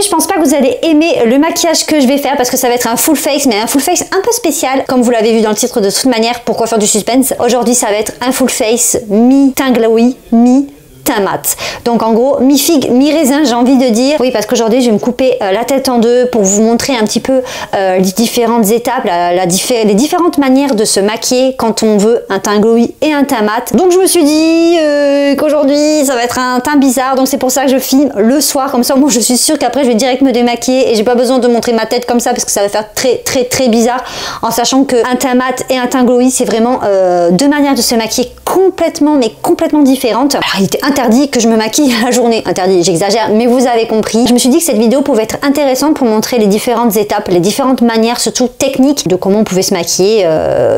Aujourd'hui, je pense pas que vous allez aimer le maquillage que je vais faire parce que ça va être un full face, mais un full face un peu spécial, comme vous l'avez vu dans le titre de toute manière. Pourquoi faire du suspense? Aujourd'hui, ça va être un full face mi-teint glowy, mi-teint mat. Donc en gros, mi-figue, mi-raisin, j'ai envie de dire. Oui, parce qu'aujourd'hui, je vais me couper la tête en deux pour vous montrer un petit peu les différentes étapes, les différentes manières de se maquiller quand on veut un teint glowy et un teint mat. Donc je me suis dit qu'aujourd'hui, ça va être un teint bizarre. Donc c'est pour ça que je filme le soir. Comme ça, moi, je suis sûre qu'après, je vais direct me démaquiller et j'ai pas besoin de montrer ma tête comme ça parce que ça va faire très bizarre, en sachant qu'un teint mat et un teint glowy, c'est vraiment deux manières de se maquiller complètement différentes. Alors, il était interdit que je me maquille à la journée. Interdit, j'exagère, mais vous avez compris. Je me suis dit que cette vidéo pouvait être intéressante pour montrer les différentes étapes, les différentes manières, surtout techniques, de comment on pouvait se maquiller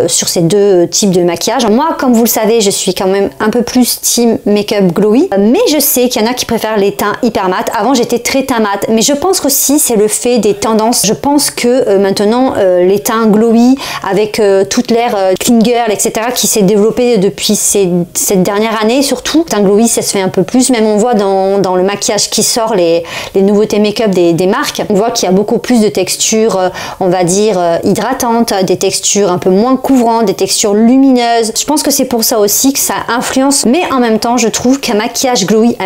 sur ces deux types de maquillage. Moi, comme vous le savez, je suis quand même un peu plus team make-up glowy, mais je sais qu'il y en a qui préfèrent les teints hyper mat. Avant, j'étais très teint mat, mais je pense aussi c'est le fait des tendances. Je pense que maintenant, les teints glowy, avec toute l'ère clean girl, etc., qui s'est développée depuis cette dernière année, surtout. Teint glowy, ça se fait un peu plus, même on voit dans le maquillage qui sort, les nouveautés make-up des marques, on voit qu'il y a beaucoup plus de textures, on va dire hydratantes, des textures un peu moins couvrantes, des textures lumineuses. Je pense que c'est pour ça aussi que ça influence, mais en même temps, je trouve qu'un maquillage glowy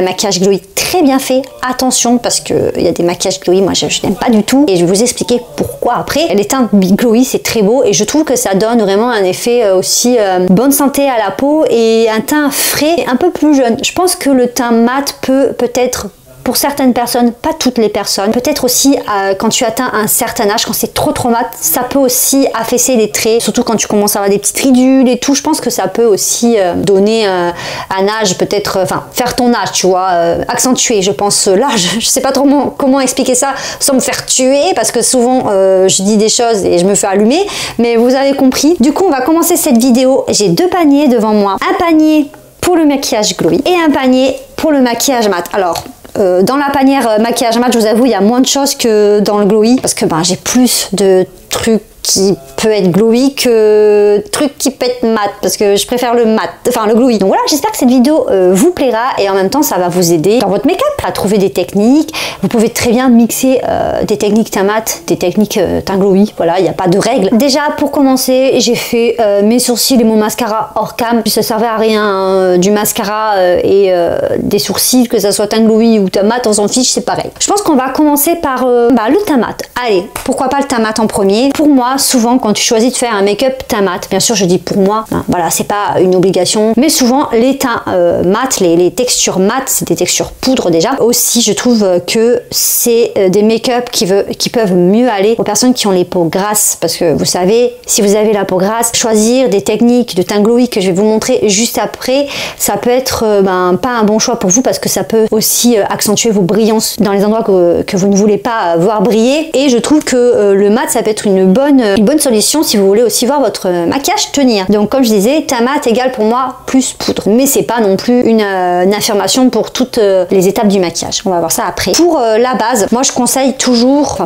très bien fait, attention, parce que il y a des maquillages glowy, moi je n'aime pas du tout, et je vais vous expliquer pourquoi après. Les teints glowy, c'est très beau, et je trouve que ça donne vraiment un effet aussi bonne santé à la peau, et un teint frais, et un peu plus jeune. Je pense que le teint mat peut-être pour certaines personnes, pas toutes les personnes, peut-être aussi quand tu atteins un certain âge, quand c'est trop mat, ça peut aussi affaisser les traits, surtout quand tu commences à avoir des petites ridules et tout. Je pense que ça peut aussi donner un âge, peut-être, enfin faire ton âge, tu vois, accentuer, je pense, l'âge. Je sais pas trop comment expliquer ça sans me faire tuer, parce que souvent je dis des choses et je me fais allumer, mais vous avez compris. Du coup, on va commencer cette vidéo. J'ai deux paniers devant moi, un panier pour le maquillage glowy et un panier pour le maquillage mat. Alors, dans la panière maquillage mat, je vous avoue, il y a moins de choses que dans le glowy, parce que j'ai plus de trucs qui peut être glowy que truc qui peut être mat, parce que je préfère le mat, enfin le glowy. Donc voilà, j'espère que cette vidéo vous plaira, et en même temps ça va vous aider dans votre make-up à trouver des techniques. Vous pouvez très bien mixer des techniques teint mat, des techniques teint glowy, voilà, il n'y a pas de règle. Déjà pour commencer, j'ai fait mes sourcils et mon mascara hors cam, ça servait à rien du mascara et des sourcils, que ça soit teint glowy ou teint mat, on s'en fiche, c'est pareil. Je pense qu'on va commencer par le teint mat. Allez, pourquoi pas le teint mat en premier. Pour moi, souvent quand tu choisis de faire un make-up teint mat, bien sûr je dis pour moi, voilà, c'est pas une obligation, mais souvent les teints mat, les textures mat, c'est des textures poudre déjà. Aussi je trouve que c'est des make-up qui peuvent mieux aller aux personnes qui ont les peaux grasses, parce que vous savez, si vous avez la peau grasse, choisir des techniques de teint glowy que je vais vous montrer juste après, ça peut être pas un bon choix pour vous, parce que ça peut aussi accentuer vos brillances dans les endroits que vous ne voulez pas voir briller. Et je trouve que le mat, ça peut être une bonne solution si vous voulez aussi voir votre maquillage tenir. Donc comme je disais, teint mat égale pour moi plus poudre, mais c'est pas non plus une affirmation pour toutes les étapes du maquillage. On va voir ça après. Pour la base, moi je conseille toujours,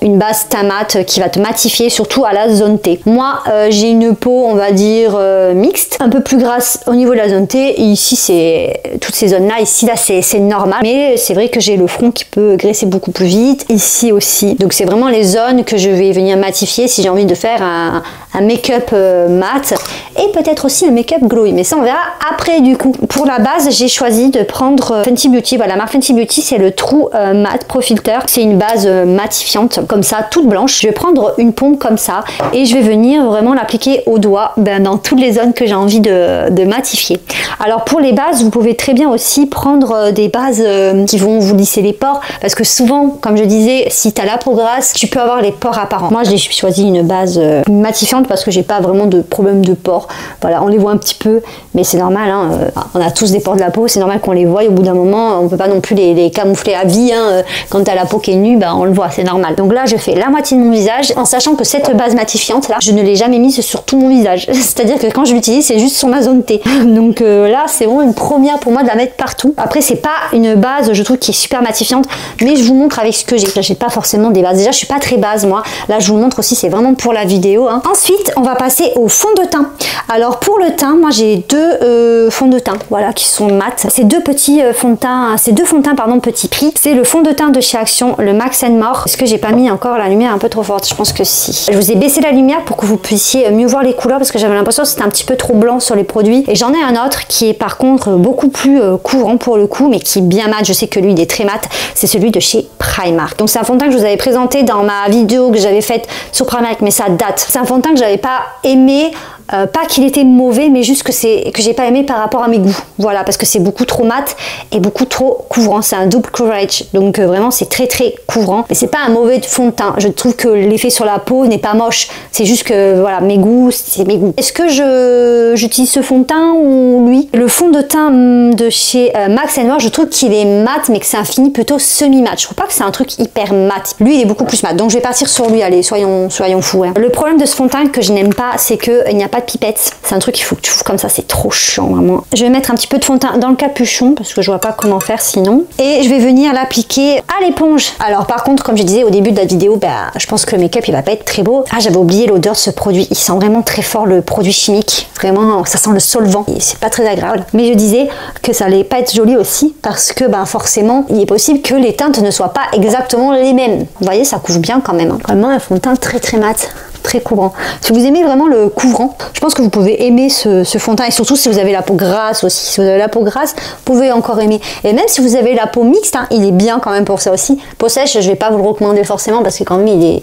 une base teint mat qui va te matifier, surtout à la zone T. Moi j'ai une peau, on va dire mixte, un peu plus grasse au niveau de la zone T, et ici c'est toutes ces zones là, ici là c'est normal, mais c'est vrai que j'ai le front qui peut graisser beaucoup plus vite, ici aussi. Donc c'est vraiment les zones que je vais venir matifier si j'ai envie de faire un make-up mat, et peut-être aussi un make-up glowy, mais ça on verra après. Du coup, pour la base, j'ai choisi de prendre Fenty Beauty. Voilà, la marque Fenty Beauty, c'est le True Matte Pro Filter. C'est une base matifiante comme ça, toute blanche. Je vais prendre une pompe comme ça et je vais venir vraiment l'appliquer au doigt dans toutes les zones que j'ai envie de matifier. Alors pour les bases, vous pouvez très bien aussi prendre des bases qui vont vous lisser les pores, parce que souvent, comme je disais, si tu as la peau grasse, tu peux avoir les pores apparents. Moi j'ai choisi une base matifiante parce que j'ai pas vraiment de problème de pores. Voilà, on les voit un petit peu, mais c'est normal, hein, on a tous des pores de la peau, c'est normal qu'on les voie, et au bout d'un moment on peut pas non plus les camoufler à vie, hein. Quand tu as la peau qui est nue, on le voit, c'est normal. Donc là je fais la moitié de mon visage, en sachant que cette base matifiante là, je ne l'ai jamais mise sur tout mon visage, c'est à dire que quand je l'utilise, c'est juste sur ma zone T. Donc là c'est vraiment une première pour moi de la mettre partout. Après c'est pas une base, je trouve, qui est super matifiante, mais je vous montre avec ce que j'ai pas forcément des bases. Déjà je suis pas très base moi, là je vous montre aussi sorti, c'est vraiment pour la vidéo. Hein. Ensuite, on va passer au fond de teint. Alors pour le teint, moi j'ai deux fonds de teint, voilà, qui sont mat. C'est deux petits fonds de teint, c'est deux fonds de teint, pardon, petit prix. C'est le fond de teint de chez Action, le Max & More. Est-ce que j'ai pas mis encore la lumière un peu trop forte? Je pense que si. Je vous ai baissé la lumière pour que vous puissiez mieux voir les couleurs parce que j'avais l'impression que c'était un petit peu trop blanc sur les produits. Et j'en ai un autre qui est par contre beaucoup plus couvrant pour le coup, mais qui est bien mat. Je sais que lui il est très mat. C'est celui de chez Primark. Donc c'est un fond de teint que je vous avais présenté dans ma vidéo que j'avais faite sur Primark, mais ça date. C'est un fond de teint que j'avais pas aimé. Pas qu'il était mauvais, mais juste que j'ai pas aimé par rapport à mes goûts. Voilà, parce que c'est beaucoup trop mat et beaucoup trop couvrant. C'est un double coverage, donc vraiment c'est très couvrant. Mais c'est pas un mauvais fond de teint. Je trouve que l'effet sur la peau n'est pas moche. C'est juste que voilà, mes goûts, c'est mes goûts. Est-ce que j'utilise ce fond de teint ou lui? Le fond de teint de chez Max & More, je trouve qu'il est mat, mais que c'est un fini plutôt semi-mat. Je trouve pas que c'est un truc hyper mat. Lui, il est beaucoup plus mat. Donc je vais partir sur lui. Allez, soyons fous. Hein. Le problème de ce fond de teint que je n'aime pas, c'est qu'il n'y a pas de pipette. C'est un truc qu'il faut que tu ouvres comme ça, c'est trop chiant vraiment. Je vais mettre un petit peu de fond de teint dans le capuchon parce que je vois pas comment faire sinon. Et je vais venir l'appliquer à l'éponge. Alors par contre, comme je disais au début de la vidéo, bah, je pense que le make-up il va pas être très beau. Ah, j'avais oublié l'odeur de ce produit. Il sent vraiment très fort le produit chimique. Vraiment, ça sent le solvant. Et c'est pas très agréable. Mais je disais que ça allait pas être joli aussi parce que bah, forcément, il est possible que les teintes ne soient pas exactement les mêmes. Vous voyez, ça couvre bien quand même. Hein. Vraiment un fond de teint très mat. Très couvrant. Si vous aimez vraiment le couvrant, je pense que vous pouvez aimer ce fond de teint et surtout si vous avez la peau grasse aussi. Si vous avez la peau grasse, vous pouvez encore aimer. Et même si vous avez la peau mixte, hein, il est bien quand même pour ça aussi. Peau sèche, je vais pas vous le recommander forcément parce que quand même il est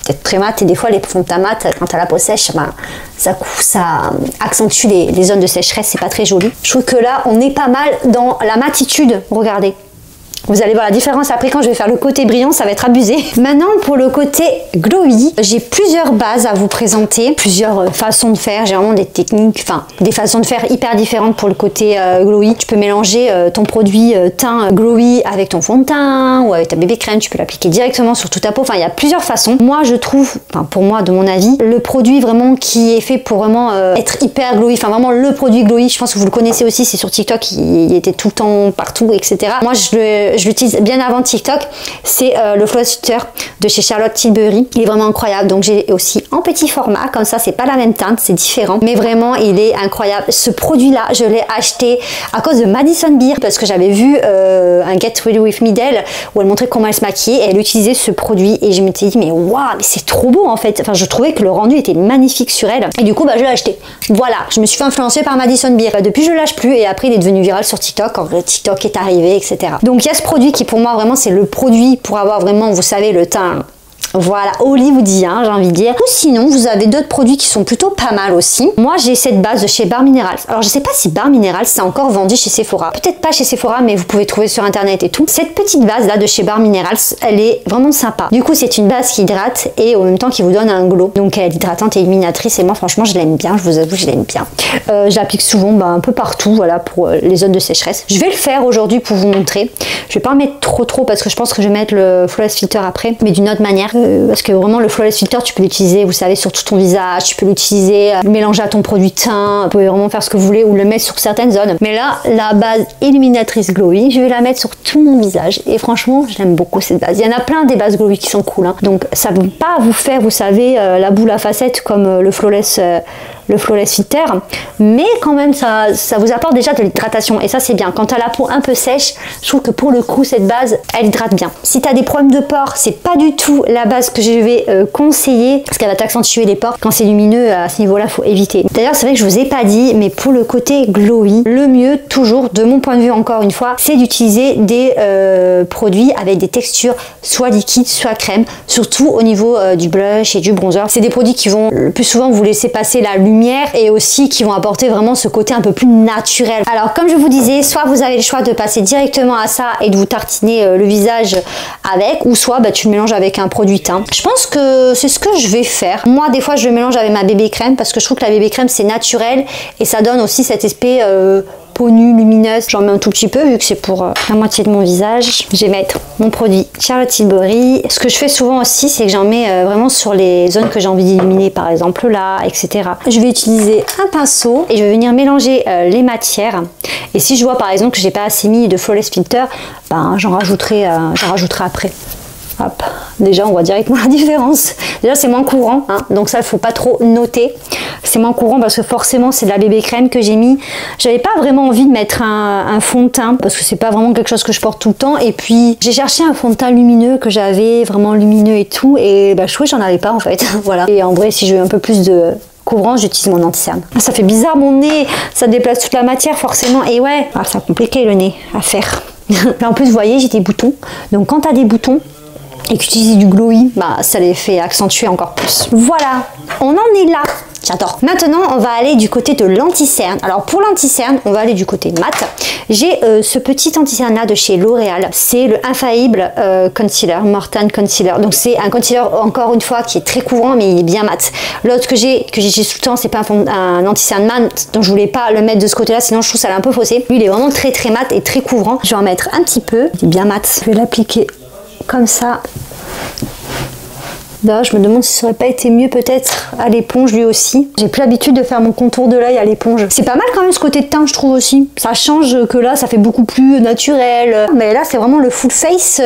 peut-être très mat et des fois les fonds de teint mat, quand tu as la peau sèche, ben, ça accentue les zones de sécheresse, c'est pas très joli. Je trouve que là, on est pas mal dans la matitude, regardez. Vous allez voir la différence après quand je vais faire le côté brillant, ça va être abusé. Maintenant pour le côté glowy, j'ai plusieurs bases à vous présenter, plusieurs façons de faire. J'ai vraiment des techniques, enfin des façons de faire hyper différentes pour le côté glowy. Tu peux mélanger ton produit teint glowy avec ton fond de teint ou avec ta bébé crème, tu peux l'appliquer directement sur toute ta peau. Enfin il y a plusieurs façons. Moi je trouve, enfin pour moi de mon avis, le produit vraiment qui est fait pour vraiment être hyper glowy, enfin vraiment le produit glowy, je pense que vous le connaissez aussi, c'est sur TikTok, il était tout le temps partout, etc. Moi je l'utilise bien avant TikTok, c'est le Flawless Filter de chez Charlotte Tilbury. Il est vraiment incroyable, donc j'ai aussi en petit format, comme ça c'est pas la même teinte, c'est différent, mais vraiment il est incroyable. Ce produit là, je l'ai acheté à cause de Madison Beer, parce que j'avais vu un Get Ready With Me d'elle, où elle montrait comment elle se maquillait, et elle utilisait ce produit, et je m'étais dit mais waouh, mais c'est trop beau en fait, enfin je trouvais que le rendu était magnifique sur elle, et du coup bah, je l'ai acheté. Voilà, je me suis fait influencer par Madison Beer. Depuis je lâche plus, et après il est devenu viral sur TikTok, quand TikTok est arrivé, etc. Donc il y a ce produit qui pour moi vraiment c'est le produit pour avoir vraiment, vous savez, le teint voilà, hollywoodien, j'ai envie de dire. Ou sinon, vous avez d'autres produits qui sont plutôt pas mal aussi. Moi, j'ai cette base de chez Bare Minerals. Alors, je sais pas si Bare Minerals, c'est encore vendu chez Sephora. Peut-être pas chez Sephora, mais vous pouvez trouver sur Internet et tout. Cette petite base là de chez Bare Minerals, elle est vraiment sympa. Du coup, c'est une base qui hydrate et en même temps qui vous donne un glow. Donc, elle est hydratante et illuminatrice. Et moi, franchement, je l'aime bien. Je vous avoue, je l'aime bien. Je l'applique souvent un peu partout, voilà, pour les zones de sécheresse. Je vais le faire aujourd'hui pour vous montrer. Je vais pas en mettre trop parce que je pense que je vais mettre le Flawless Filter après, mais d'une autre manière. Parce que vraiment le Flawless Filter tu peux l'utiliser, vous savez, sur tout ton visage, tu peux l'utiliser, le mélanger à ton produit teint, vous pouvez vraiment faire ce que vous voulez ou le mettre sur certaines zones. Mais là, la base illuminatrice glowy, je vais la mettre sur tout mon visage et franchement, j'aime beaucoup cette base. Il y en a plein des bases glowy qui sont cool, hein. Donc ça ne va pas vous faire, vous savez, la boule à facettes comme le Flawless Filter, mais quand même ça vous apporte déjà de l'hydratation et ça c'est bien. Quand tu as la peau un peu sèche, je trouve que pour le coup cette base elle hydrate bien. Si tu as des problèmes de pores, c'est pas du tout la base que je vais conseiller parce qu'elle va t'accentuer les pores. Quand c'est lumineux à ce niveau là, faut éviter. D'ailleurs c'est vrai que je vous ai pas dit, mais pour le côté glowy, le mieux toujours de mon point de vue encore une fois, c'est d'utiliser des produits avec des textures soit liquides soit crème, surtout au niveau du blush et du bronzer. C'est des produits qui vont le plus souvent vous laisser passer la lumière et aussi qui vont apporter vraiment ce côté un peu plus naturel. Alors comme je vous disais, soit vous avez le choix de passer directement à ça et de vous tartiner le visage avec, ou soit tu le mélanges avec un produit teint. Je pense que c'est ce que je vais faire. Moi des fois je le mélange avec ma bébé crème parce que je trouve que la bébé crème c'est naturel et ça donne aussi cet aspect peau nue, lumineuse. J'en mets un tout petit peu vu que c'est pour la moitié de mon visage. Je vais mettre mon produit Charlotte Tilbury. Ce que je fais souvent aussi, c'est que j'en mets vraiment sur les zones que j'ai envie d'illuminer, par exemple là, etc. Je vais utiliser un pinceau et je vais venir mélanger les matières. Et si je vois par exemple que j'ai pas assez mis de Flawless Filter, j'en rajouterai après. Hop. Déjà, on voit directement la différence. Déjà, c'est moins courant, hein, donc ça, il faut pas trop noter. C'est moins courant parce que forcément, c'est de la bébé crème que j'ai mis. J'avais pas vraiment envie de mettre un fond de teint parce que c'est pas vraiment quelque chose que je porte tout le temps. Et puis, j'ai cherché un fond de teint lumineux que j'avais, vraiment lumineux et tout. Et bah, je trouvais que j'en avais pas en fait. Voilà. Et en vrai, si je veux un peu plus de couvrant, j'utilise mon anti-cerne. Ah, ça fait bizarre mon nez, ça déplace toute la matière forcément. Et ouais, ah, c'est compliqué le nez à faire. En plus, vous voyez, j'ai des boutons. Donc quand tu as des boutons et que tu utilises du glowy, bah, ça les fait accentuer encore plus. Voilà, on en est là. J'adore. Maintenant, on va aller du côté de l'anti-cerne. Alors pour l'anti-cerne, on va aller du côté mat. J'ai ce petit anti-cerne là de chez L'Oréal. C'est le Infaillible Concealer, Mortan Concealer. Donc c'est un concealer encore une fois qui est très couvrant mais il est bien mat. L'autre que j'ai tout le temps, c'est pas un anti-cerne mat, donc je voulais pas le mettre de ce côté là, sinon je trouve ça un peu faussé. Lui il est vraiment très mat et très couvrant. Je vais en mettre un petit peu, il est bien mat. Je vais l'appliquer comme ça. Là, je me demande si ça aurait pas été mieux peut-être à l'éponge lui aussi. J'ai plus l'habitude de faire mon contour de l'œil à l'éponge. C'est pas mal quand même ce côté de teint, je trouve aussi. Ça change que là, ça fait beaucoup plus naturel. Mais là, c'est vraiment le full face,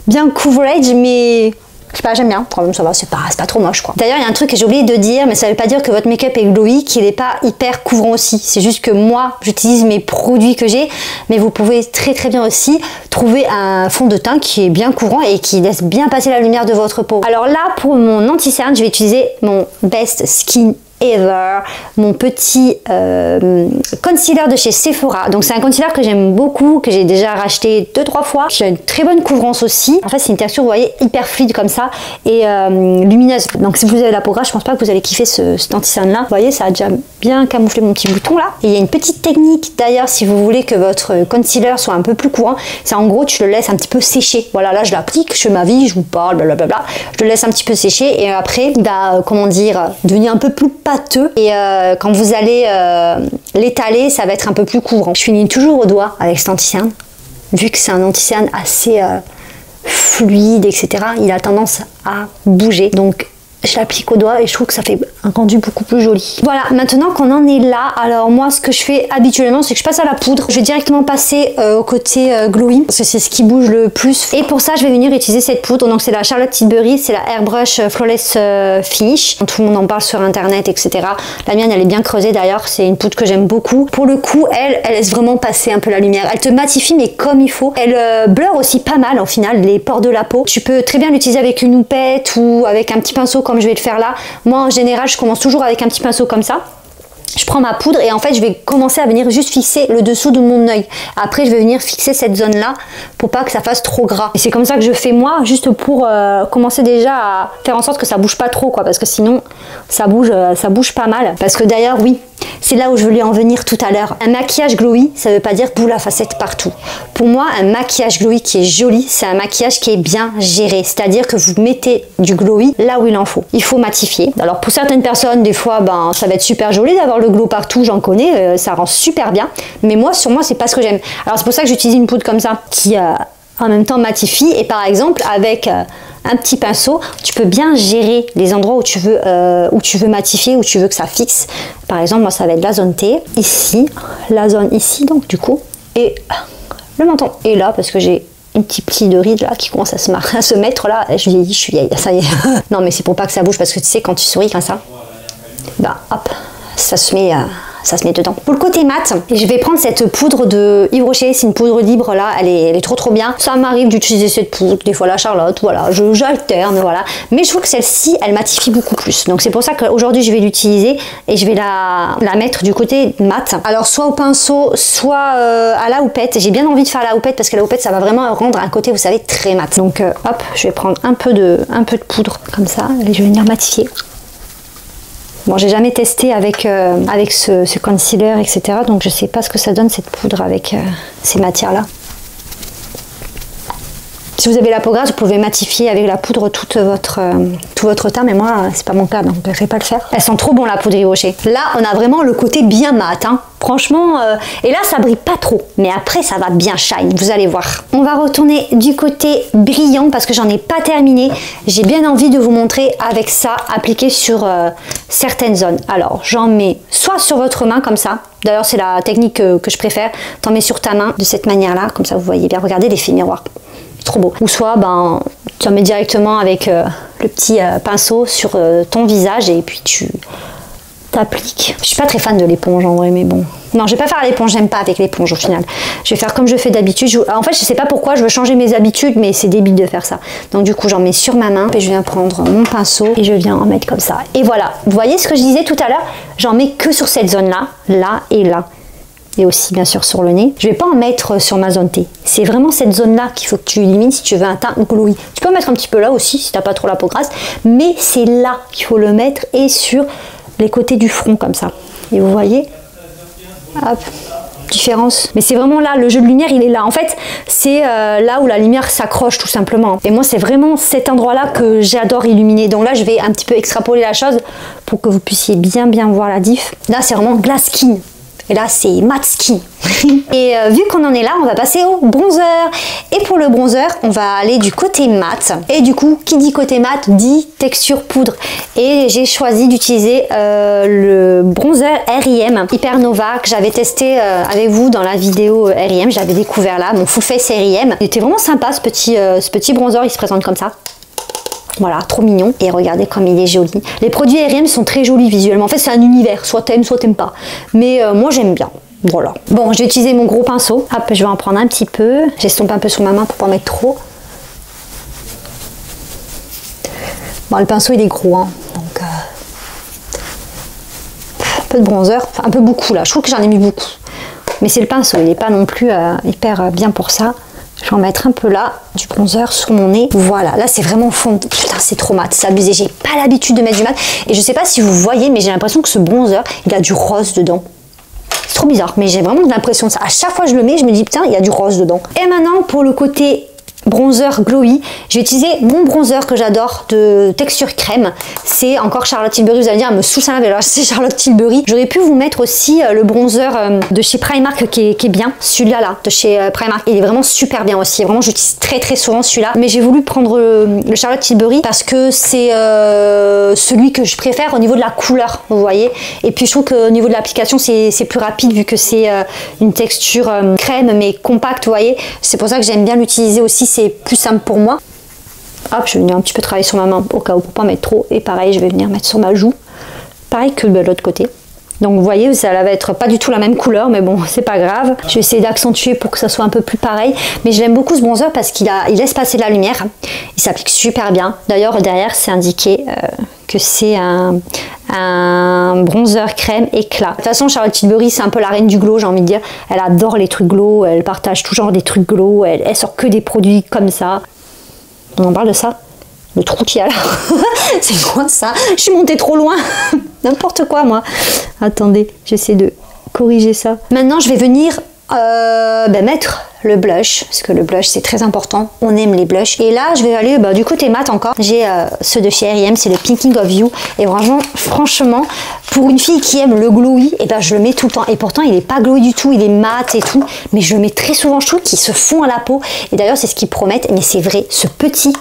bien coverage, mais je sais pas, j'aime bien. Quand même, ça va, c'est pas trop moche quoi. D'ailleurs, il y a un truc que j'ai oublié de dire, mais ça veut pas dire que votre make-up est glowy, qu'il est pas hyper couvrant aussi. C'est juste que moi, j'utilise mes produits que j'ai, mais vous pouvez très bien aussi trouver un fond de teint qui est bien couvrant et qui laisse bien passer la lumière de votre peau. Alors là, pour mon anti-cerne, je vais utiliser mon Best Skin Ever, mon petit concealer de chez Sephora. Donc c'est un concealer que j'aime beaucoup, que j'ai déjà racheté 2-3 fois, qui a une très bonne couvrance aussi. En fait c'est une texture, vous voyez, hyper fluide comme ça et lumineuse. Donc si vous avez la peau grasse, je pense pas que vous allez kiffer cet anti-cerne là. Vous voyez, ça a déjà bien camouflé mon petit bouton là. Et il y a une petite technique d'ailleurs si vous voulez que votre concealer soit un peu plus courant, c'est en gros tu le laisses un petit peu sécher. Voilà, là je l'applique, je fais ma vie, je vous parle, blablabla. Je le laisse un petit peu sécher et après il va, comment dire, devenir un peu plus pâteux et quand vous allez l'étaler, ça va être un peu plus couvrant. Je finis toujours au doigt avec cet anti-cerne, vu que c'est un anti-cerne assez fluide, etc. Il a tendance à bouger, donc je l'applique au doigt et je trouve que ça fait un rendu beaucoup plus joli. Voilà, maintenant qu'on en est là, alors moi ce que je fais habituellement c'est que je passe à la poudre. Je vais directement passer au côté glowy parce que c'est ce qui bouge le plus. Et pour ça je vais venir utiliser cette poudre. Donc c'est la Charlotte Tilbury, c'est la Airbrush Flawless Finish. Tout le monde en parle sur internet, etc. La mienne elle est bien creusée d'ailleurs, c'est une poudre que j'aime beaucoup. Pour le coup elle laisse vraiment passer un peu la lumière. Elle te matifie mais comme il faut. Elle blur aussi pas mal au final les pores de la peau. Tu peux très bien l'utiliser avec une houppette ou avec un petit pinceau comme je vais le faire là. Moi en général je commence toujours avec un petit pinceau comme ça. Je prends ma poudre et en fait je vais commencer à venir juste fixer le dessous de mon œil. Après je vais venir fixer cette zone là pour pas que ça fasse trop gras. Et c'est comme ça que je fais moi, juste pour commencer déjà à faire en sorte que ça bouge pas trop quoi, parce que sinon ça bouge pas mal. Parce que d'ailleurs oui, c'est là où je voulais en venir tout à l'heure. Un maquillage glowy, ça veut pas dire boule à facettes partout. Pour moi, un maquillage glowy qui est joli, c'est un maquillage qui est bien géré. C'est-à-dire que vous mettez du glowy là où il en faut. Il faut matifier. Alors pour certaines personnes, des fois, ben, ça va être super joli d'avoir le glow partout, j'en connais, ça rend super bien. Mais moi, sur moi, c'est pas ce que j'aime. Alors c'est pour ça que j'utilise une poudre comme ça, qui en même temps matifie. Et par exemple, avec un petit pinceau, tu peux bien gérer les endroits où tu veux matifier, où tu veux que ça fixe. Par exemple, moi ça va être la zone T, ici, la zone ici, donc du coup, et le menton. Et là, parce que j'ai une petite plie de rides là qui commence à se mettre là, je vieillis, je suis vieille, ça y est. Non mais c'est pour pas que ça bouge, parce que tu sais, quand tu souris comme ça, bah hop, ça se met dedans. Pour le côté mat, je vais prendre cette poudre de Yves Rocher, c'est une poudre libre là, elle est trop bien. Ça m'arrive d'utiliser cette poudre, des fois la Charlotte, voilà, j'alterne, voilà. Mais je trouve que celle-ci, elle matifie beaucoup plus. Donc c'est pour ça qu'aujourd'hui je vais l'utiliser et je vais la mettre du côté mat. Alors soit au pinceau, soit à la houppette. J'ai bien envie de faire la houppette parce que la houppette ça va vraiment rendre un côté, vous savez, très mat. Donc hop, je vais prendre un peu de poudre comme ça et je vais venir matifier. Bon, j'ai jamais testé avec ce concealer, etc. Donc je sais pas ce que ça donne cette poudre avec ces matières-là. Si vous avez la peau grasse, vous pouvez matifier avec la poudre tout votre teint, mais moi c'est pas mon cas, donc je ne vais pas le faire. Elles sont trop bonnes la poudre Yves Rocher. Là, on a vraiment le côté bien mat, hein. Franchement, et là ça brille pas trop, mais après ça va bien shine, vous allez voir. On va retourner du côté brillant parce que j'en ai pas terminé. J'ai bien envie de vous montrer avec ça appliqué sur certaines zones. Alors j'en mets soit sur votre main comme ça. D'ailleurs c'est la technique que je préfère. T'en mets sur ta main de cette manière là, comme ça vous voyez bien. Regardez l'effet miroir. Trop beau. Ou soit ben Tu en mets directement avec le petit pinceau sur ton visage et puis tu t'appliques. Je suis pas très fan de l'éponge en vrai, mais bon. Non, je vais pas faire l'éponge, j'aime pas avec l'éponge au final. Je vais faire comme je fais d'habitude. En fait, je sais pas pourquoi, je veux changer mes habitudes, mais c'est débile de faire ça. Donc du coup, j'en mets sur ma main et je viens prendre mon pinceau et je viens en mettre comme ça. Et voilà, vous voyez ce que je disais tout à l'heure? J'en mets que sur cette zone-là, là et là. Et aussi bien sûr sur le nez. Je vais pas en mettre sur ma zone T. C'est vraiment cette zone-là qu'il faut que tu élimines si tu veux un teint glowy. Tu peux en mettre un petit peu là aussi si t'as pas trop la peau grasse, mais c'est là qu'il faut le mettre et sur les côtés du front comme ça. Et vous voyez, hop, différence. Mais c'est vraiment là, le jeu de lumière il est là. En fait, c'est là où la lumière s'accroche tout simplement. Et moi c'est vraiment cet endroit-là que j'adore illuminer. Donc là je vais un petit peu extrapoler la chose pour que vous puissiez bien voir la diff. Là c'est vraiment glass skin. Et là, c'est matte skin. Et vu qu'on en est là, on va passer au bronzer. Et pour le bronzer, on va aller du côté mat. Et du coup, qui dit côté mat, dit texture poudre. Et j'ai choisi d'utiliser le bronzer R.I.M. Hypernova que j'avais testé avec vous dans la vidéo R.I.M. J'avais découvert là, mon full face R.I.M. Il était vraiment sympa ce petit bronzer, il se présente comme ça. Voilà, trop mignon. Et regardez comme il est joli. Les produits R.I.M sont très jolis visuellement. En fait, c'est un univers. Soit t'aimes pas. Mais moi, j'aime bien. Voilà. Bon, je vais utiliser mon gros pinceau. Hop, je vais en prendre un petit peu. J'estompe un peu sur ma main pour pas en mettre trop. Bon, le pinceau, il est gros. Hein. Donc, un peu de bronzer. Enfin, un peu beaucoup, là. Je trouve que j'en ai mis beaucoup. Mais c'est le pinceau. Il n'est pas non plus hyper bien pour ça. Je vais en mettre un peu là, du bronzer sur mon nez. Voilà, là c'est vraiment fond. Putain, c'est trop mat, c'est abusé. J'ai pas l'habitude de mettre du mat. Et je sais pas si vous voyez, mais j'ai l'impression que ce bronzer, il a du rose dedans. C'est trop bizarre, mais j'ai vraiment l'impression de ça. À chaque fois que je le mets, je me dis putain, il y a du rose dedans. Et maintenant, pour le côté bronzer glowy, je vais utiliser mon bronzer que j'adore de texture crème. C'est encore Charlotte Tilbury. Vous allez dire, elle me saoule ça, mais alors c'est Charlotte Tilbury. J'aurais pu vous mettre aussi le bronzer de chez Primark qui est bien. Celui-là, là, de chez Primark. Il est vraiment super bien aussi. Vraiment, j'utilise très souvent celui-là. Mais j'ai voulu prendre le Charlotte Tilbury parce que c'est celui que je préfère au niveau de la couleur, vous voyez. Et puis, je trouve qu'au niveau de l'application, c'est plus rapide vu que c'est une texture crème mais compacte, vous voyez. C'est pour ça que j'aime bien l'utiliser aussi. C'est plus simple pour moi. Hop, je vais venir un petit peu travailler sur ma main au cas où pour pas mettre trop. Et pareil, je vais venir mettre sur ma joue. Pareil que de l'autre côté. Donc vous voyez, ça va être pas du tout la même couleur, mais bon, c'est pas grave. Je vais essayer d'accentuer pour que ça soit un peu plus pareil. Mais j'aime beaucoup ce bronzer parce qu'il laisse passer de la lumière. Il s'applique super bien. D'ailleurs, derrière, c'est indiqué que c'est un bronzer crème éclat. De toute façon, Charlotte Tilbury, c'est un peu la reine du glow, j'ai envie de dire. Elle adore les trucs glow, elle partage tout genre des trucs glow, elle sort que des produits comme ça. On en parle de ça? Le trou qu'il y a là. C'est quoi ça? Je suis montée trop loin. N'importe quoi, moi. Attendez, j'essaie de corriger ça. Maintenant, je vais venir mettre le blush, parce que le blush c'est très important, on aime les blushs. Et là je vais aller du côté mat encore. J'ai ceux de chez R.I.M, c'est le Pinking of You. Et franchement, pour une fille qui aime le glowy, et je le mets tout le temps. Et pourtant il est pas glowy du tout, il est mat et tout, mais je le mets très souvent. Je trouve qu'il se fond à la peau. Et d'ailleurs c'est ce qu'ils promettent, mais c'est vrai, ce petit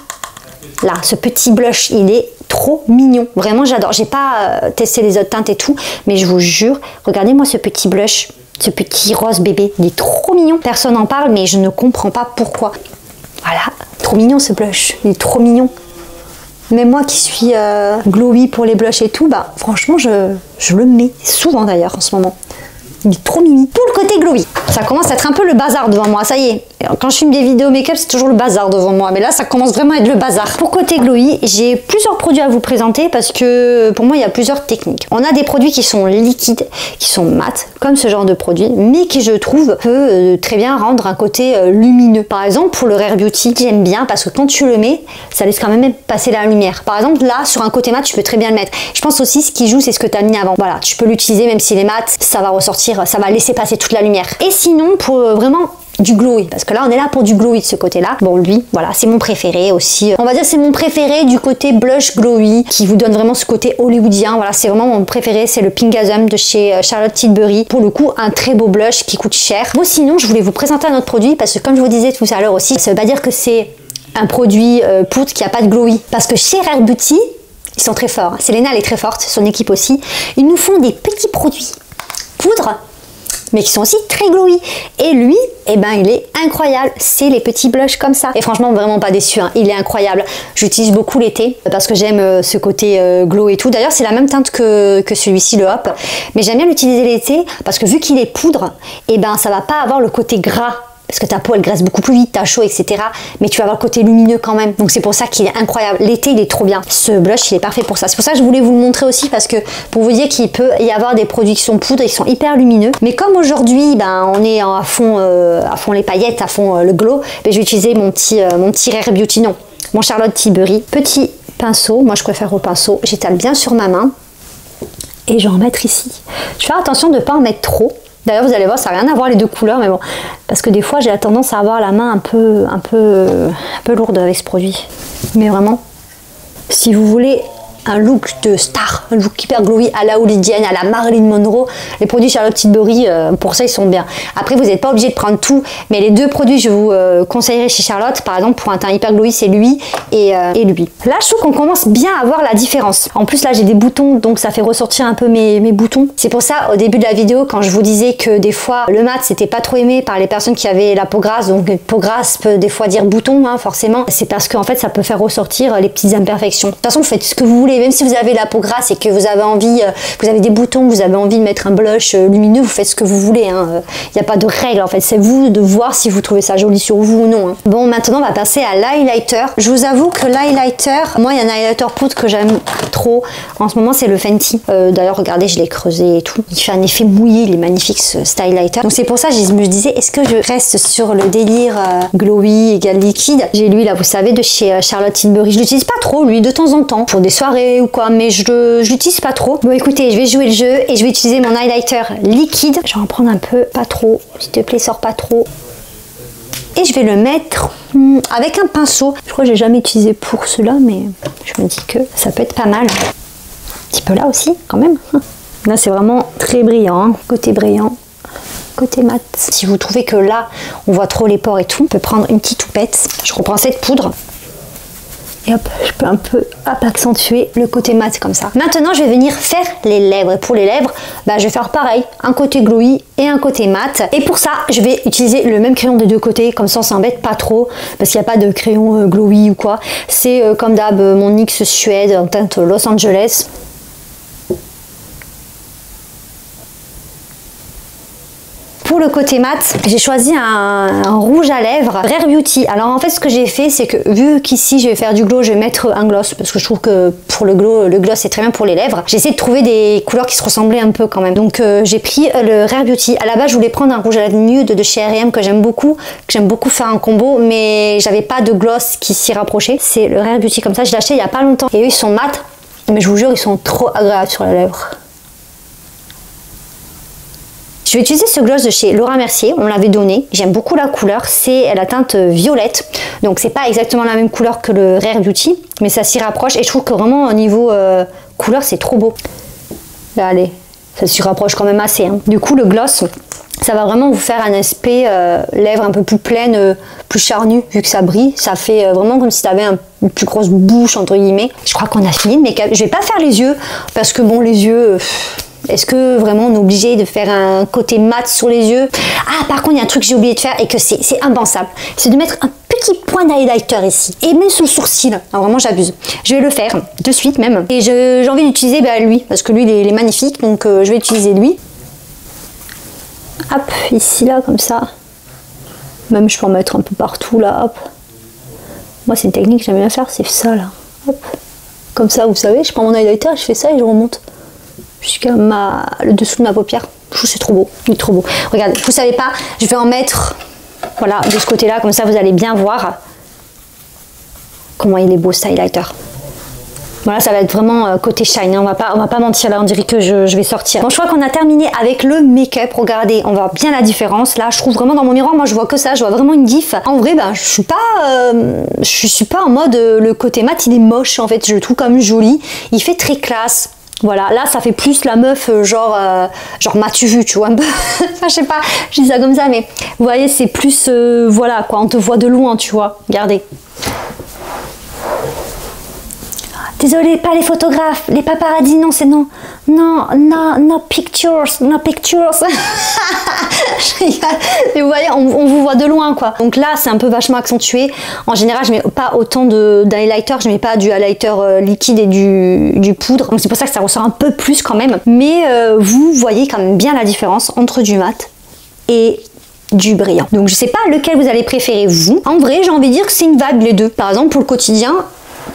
blush, il est trop mignon. Vraiment j'adore. J'ai pas testé les autres teintes et tout, mais je vous jure, regardez-moi ce petit blush. Ce petit rose bébé, il est trop mignon. Personne n'en parle, mais je ne comprends pas pourquoi. Voilà, trop mignon ce blush, il est trop mignon. Même moi qui suis glowy pour les blushs et tout, franchement, je le mets souvent d'ailleurs en ce moment. Il est trop mimi. Pour le côté glowy, ça commence à être un peu le bazar devant moi, ça y est. Quand je filme des vidéos make-up, c'est toujours le bazar devant moi. Mais là, ça commence vraiment à être le bazar. Pour côté glowy, j'ai plusieurs produits à vous présenter parce que pour moi, il y a plusieurs techniques. On a des produits qui sont liquides, qui sont mat, comme ce genre de produit, mais qui, je trouve, peut très bien rendre un côté lumineux. Par exemple, pour le Rare Beauty, j'aime bien parce que quand tu le mets, ça laisse quand même passer la lumière. Par exemple, là, sur un côté mat, tu peux très bien le mettre. Je pense aussi, ce qui joue, c'est ce que tu as mis avant. Voilà, tu peux l'utiliser même s'il est mat, ça va ressortir, ça va laisser passer toute la lumière. Et sinon, pour vraiment du glowy, parce que là on est là pour du glowy de ce côté là. Bon, lui, voilà, c'est mon préféré aussi. On va dire c'est mon préféré du côté blush glowy qui vous donne vraiment ce côté hollywoodien. Voilà, c'est vraiment mon préféré, c'est le Pingasm de chez Charlotte Tilbury. Pour le coup, un très beau blush qui coûte cher. Bon, sinon, je voulais vous présenter un autre produit parce que comme je vous disais tout à l'heure aussi, ça veut pas dire que c'est un produit poudre qui a pas de glowy. Parce que chez Rare Beauty, ils sont très forts. Selena, elle est très forte, son équipe aussi. Ils nous font des petits produits poudre mais qui sont aussi très glowy. Et lui, eh ben, il est incroyable. C'est les petits blushs comme ça. Et franchement, vraiment pas déçu, hein. Il est incroyable. J'utilise beaucoup l'été parce que j'aime ce côté glow et tout. D'ailleurs, c'est la même teinte que celui-ci, le Hop. Mais j'aime bien l'utiliser l'été parce que vu qu'il est poudre, eh ben, ça va pas avoir le côté gras. Parce que ta peau elle graisse beaucoup plus vite, t'as chaud, etc. Mais tu vas avoir le côté lumineux quand même. Donc c'est pour ça qu'il est incroyable. L'été il est trop bien. Ce blush il est parfait pour ça. C'est pour ça que je voulais vous le montrer aussi parce que pour vous dire qu'il peut y avoir des produits qui sont poudre et qui sont hyper lumineux. Mais comme aujourd'hui ben, on est à fond les paillettes, à fond le glow, ben, je vais utiliser mon petit Rare Beauty, non, mon Charlotte Tilbury. Petit pinceau, moi je préfère au pinceau. J'étale bien sur ma main et je vais en mettre ici. Je vais faire attention de ne pas en mettre trop. D'ailleurs, vous allez voir, ça n'a rien à voir les deux couleurs, mais bon, parce que des fois, j'ai la tendance à avoir la main un peu lourde avec ce produit. Mais vraiment, si vous voulez un look de star, un look hyper glowy à la Hollydienne, à la Marilyn Monroe, les produits Charlotte Tilbury, pour ça, ils sont bien. Après, vous n'êtes pas obligé de prendre tout, mais les deux produits, je vous conseillerais chez Charlotte, par exemple, pour un teint hyper glowy, c'est lui et lui. Là, je trouve qu'on commence bien à voir la différence. En plus, là, j'ai des boutons, donc ça fait ressortir un peu mes boutons. C'est pour ça, au début de la vidéo, quand je vous disais que des fois, le mat, c'était pas trop aimé par les personnes qui avaient la peau grasse, donc peau grasse peut des fois dire bouton, hein, forcément. C'est parce qu'en fait, ça peut faire ressortir les petites imperfections. De toute façon, vous faites ce que vous voulez. Même si vous avez la peau grasse et que vous avez envie, vous avez des boutons, vous avez envie de mettre un blush lumineux, vous faites ce que vous voulez. Il n'y a pas de règle en fait. C'est vous de voir si vous trouvez ça joli sur vous ou non. Hein. Bon, maintenant on va passer à l'highlighter. Je vous avoue que l'highlighter, moi il y a un highlighter poudre que j'aime trop. En ce moment c'est le Fenty. D'ailleurs regardez, je l'ai creusé et tout. Il fait un effet mouillé, il est magnifique ce highlighter. Donc c'est pour ça que je me disais, est-ce que je reste sur le délire glowy égal liquide. J'ai lui là, vous savez, de chez Charlotte Tilbury. Je l'utilise pas trop lui, de temps en temps, pour des soirées ou quoi, mais je l'utilise pas trop. Bon écoutez, je vais jouer le jeu et je vais utiliser mon highlighter liquide. Je vais en prendre un peu, pas trop, s'il te plaît, sors pas trop. Et je vais le mettre avec un pinceau. Je crois que j'ai jamais utilisé pour cela, mais je me dis que ça peut être pas mal. Un petit peu là aussi, quand même. Là c'est vraiment très brillant, hein. Côté brillant, côté mat. Si vous trouvez que là, on voit trop les pores et tout, on peut prendre une petite toupette. Je reprends cette poudre. Et hop, je peux un peu accentuer le côté mat comme ça. Maintenant, je vais venir faire les lèvres. Et pour les lèvres, bah, je vais faire pareil. Un côté glowy et un côté mat. Et pour ça, je vais utiliser le même crayon des deux côtés. Comme ça, on s'embête pas trop. Parce qu'il n'y a pas de crayon glowy ou quoi. C'est comme d'hab mon NYX Suède en teinte Los Angeles. Pour le côté mat, j'ai choisi un rouge à lèvres Rare Beauty. Alors en fait ce que j'ai fait, c'est que vu qu'ici je vais faire du glow, je vais mettre un gloss parce que je trouve que pour le gloss c'est très bien pour les lèvres. J'ai essayé de trouver des couleurs qui se ressemblaient un peu quand même. Donc j'ai pris le Rare Beauty. À la base je voulais prendre un rouge à lèvres nude de chez R&M que j'aime beaucoup faire en combo, mais j'avais pas de gloss qui s'y rapprochait. C'est le Rare Beauty comme ça, je l'ai acheté il y a pas longtemps. Et eux ils sont mat, mais je vous jure ils sont trop agréables sur la lèvre. Je vais utiliser ce gloss de chez Laura Mercier, on me l'avait donné, j'aime beaucoup la couleur, c'est la teinte violette, donc c'est pas exactement la même couleur que le Rare Beauty, mais ça s'y rapproche et je trouve que vraiment au niveau couleur c'est trop beau. Là allez, ça s'y rapproche quand même assez. Hein. Du coup le gloss, ça va vraiment vous faire un aspect lèvres un peu plus pleine, plus charnu, vu que ça brille, ça fait vraiment comme si tu avais une plus grosse bouche entre guillemets. Je crois qu'on a fini de make-up, je vais pas faire les yeux, parce que bon les yeux... Est-ce que vraiment on est obligé de faire un côté mat sur les yeux? Ah, par contre, il y a un truc que j'ai oublié de faire et que c'est impensable. C'est de mettre un petit point d'highlighter ici. Et même sous le sourcil. Alors vraiment, j'abuse. Je vais le faire de suite même. Et j'ai envie d'utiliser lui. Parce que lui, il est magnifique. Donc, je vais utiliser lui. Hop, ici, là, comme ça. Même, je peux en mettre un peu partout, là. Hop. Moi, c'est une technique que j'aime bien faire. C'est ça, là. Hop. Comme ça, vous savez, je prends mon highlighter, je fais ça et je remonte jusqu'à le dessous de ma paupière. Je trouve c'est trop beau, il est trop beau. Regardez, vous savez pas, je vais en mettre, voilà, de ce côté-là, comme ça vous allez bien voir comment il est beau ce highlighter. Voilà, ça va être vraiment côté shine, hein. On va pas mentir là, on dirait que je vais sortir. Bon, je crois qu'on a terminé avec le make-up. Regardez, on voit bien la différence. Là, je trouve vraiment dans mon miroir, moi je vois que ça, je vois vraiment une diff. En vrai, ben, je suis pas en mode le côté mat, il est moche en fait, je le trouve comme joli. Il fait très classe. Voilà, là ça fait plus la meuf genre m'as-tu vu, tu vois un peu. Enfin, je sais pas, je dis ça comme ça, mais vous voyez, c'est plus voilà quoi, on te voit de loin, tu vois. Regardez. Désolé, pas les photographes, les paparazzis, non, c'est non. Non, non, no pictures, no pictures. Mais vous voyez, on vous voit de loin, quoi. Donc là, c'est un peu vachement accentué. En général, je mets pas autant d'highlighter, je mets pas du highlighter liquide et du poudre. Donc c'est pour ça que ça ressort un peu plus quand même. Mais vous voyez quand même bien la différence entre du mat et du brillant. Donc je sais pas lequel vous allez préférer vous. En vrai, j'ai envie de dire que c'est une vibe les deux. Par exemple, pour le quotidien,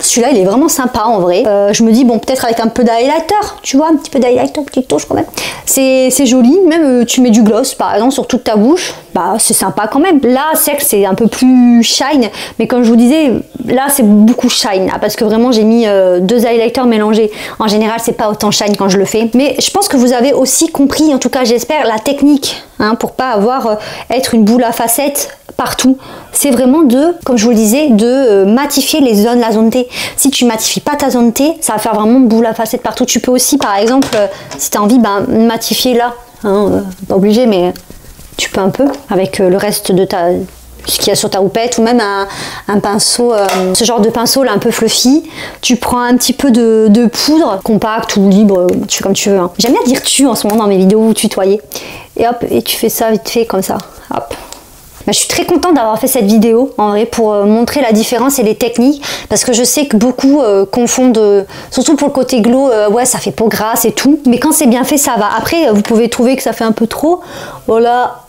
celui-là, il est vraiment sympa en vrai. Je me dis, bon, peut-être avec un peu d'highlighter, tu vois, un petit peu d'highlighter, petite touche quand même. C'est joli. Même tu mets du gloss, par exemple, sur toute ta bouche. Bah, c'est sympa quand même. Là, c'est que c'est un peu plus shine. Mais comme je vous disais, là, c'est beaucoup shine. Là, parce que vraiment, j'ai mis 2 highlighters mélangés. En général, c'est pas autant shine quand je le fais. Mais je pense que vous avez aussi compris, en tout cas, j'espère, la technique. Hein, pour pas être une boule à facettes partout. C'est vraiment comme je vous le disais, de matifier les zones, la zone T. Si tu matifies pas ta zone T, ça va faire vraiment boule à facettes partout. Tu peux aussi, par exemple, si tu as envie, matifier là. Hein, pas obligé, mais tu peux un peu avec le reste de ce qu'il y a sur ta houppette, ou même un pinceau, ce genre de pinceau là un peu fluffy. Tu prends un petit peu de poudre, compacte ou libre, tu fais comme tu veux. Hein. J'aime bien dire tu en ce moment dans mes vidéos, ou tutoyer. Et hop, et tu fais ça vite fait comme ça. Hop. Bah, je suis très contente d'avoir fait cette vidéo en vrai pour montrer la différence et les techniques, parce que je sais que beaucoup confondent, surtout pour le côté glow, ouais ça fait peau grasse et tout, mais quand c'est bien fait ça va. Après vous pouvez trouver que ça fait un peu trop, voilà.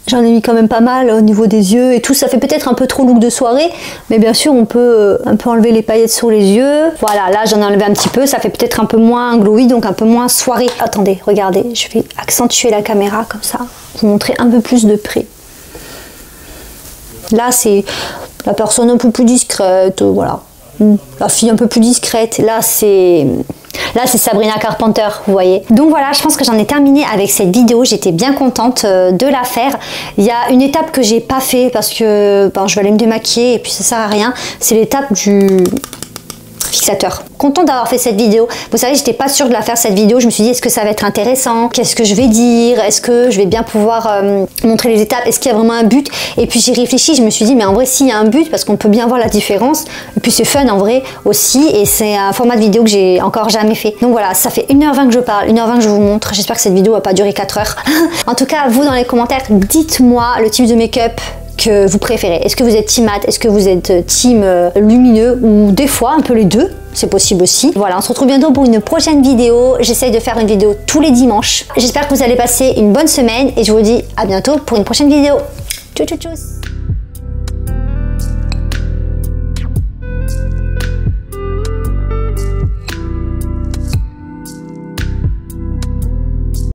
J'en ai mis quand même pas mal au niveau des yeux et tout, ça fait peut-être un peu trop look de soirée, mais bien sûr on peut un peu enlever les paillettes sur les yeux. Voilà, là j'en ai enlevé un petit peu, ça fait peut-être un peu moins glowy, donc un peu moins soirée. Attendez, regardez, je vais accentuer la caméra comme ça, vous montrer un peu plus de près. Là c'est la personne un peu plus discrète, voilà. La fille un peu plus discrète, là c'est Sabrina Carpenter, vous voyez. Donc voilà, je pense que j'en ai terminé avec cette vidéo. J'étais bien contente de la faire. Il y a une étape que j'ai pas fait parce que je vais aller me démaquiller et puis ça sert à rien. C'est l'étape du fixateur. Contente d'avoir fait cette vidéo. Vous savez, j'étais pas sûre de la faire cette vidéo. Je me suis dit, est-ce que ça va être intéressant? Qu'est-ce que je vais dire? Est-ce que je vais bien pouvoir montrer les étapes? Est-ce qu'il y a vraiment un but? Et puis j'ai réfléchi, je me suis dit, mais en vrai, s'il y a un but, parce qu'on peut bien voir la différence. Et puis c'est fun en vrai aussi. Et c'est un format de vidéo que j'ai encore jamais fait. Donc voilà, ça fait 1h20 que je parle, 1h20 que je vous montre. J'espère que cette vidéo va pas durer 4 heures. En tout cas, vous dans les commentaires, dites-moi le type de make-up que vous préférez. Est-ce que vous êtes team mat? Est-ce que vous êtes team lumineux? Ou des fois un peu les deux? C'est possible aussi. Voilà, on se retrouve bientôt pour une prochaine vidéo. J'essaye de faire une vidéo tous les dimanches. J'espère que vous allez passer une bonne semaine et je vous dis à bientôt pour une prochaine vidéo. Tchou tchou tchou.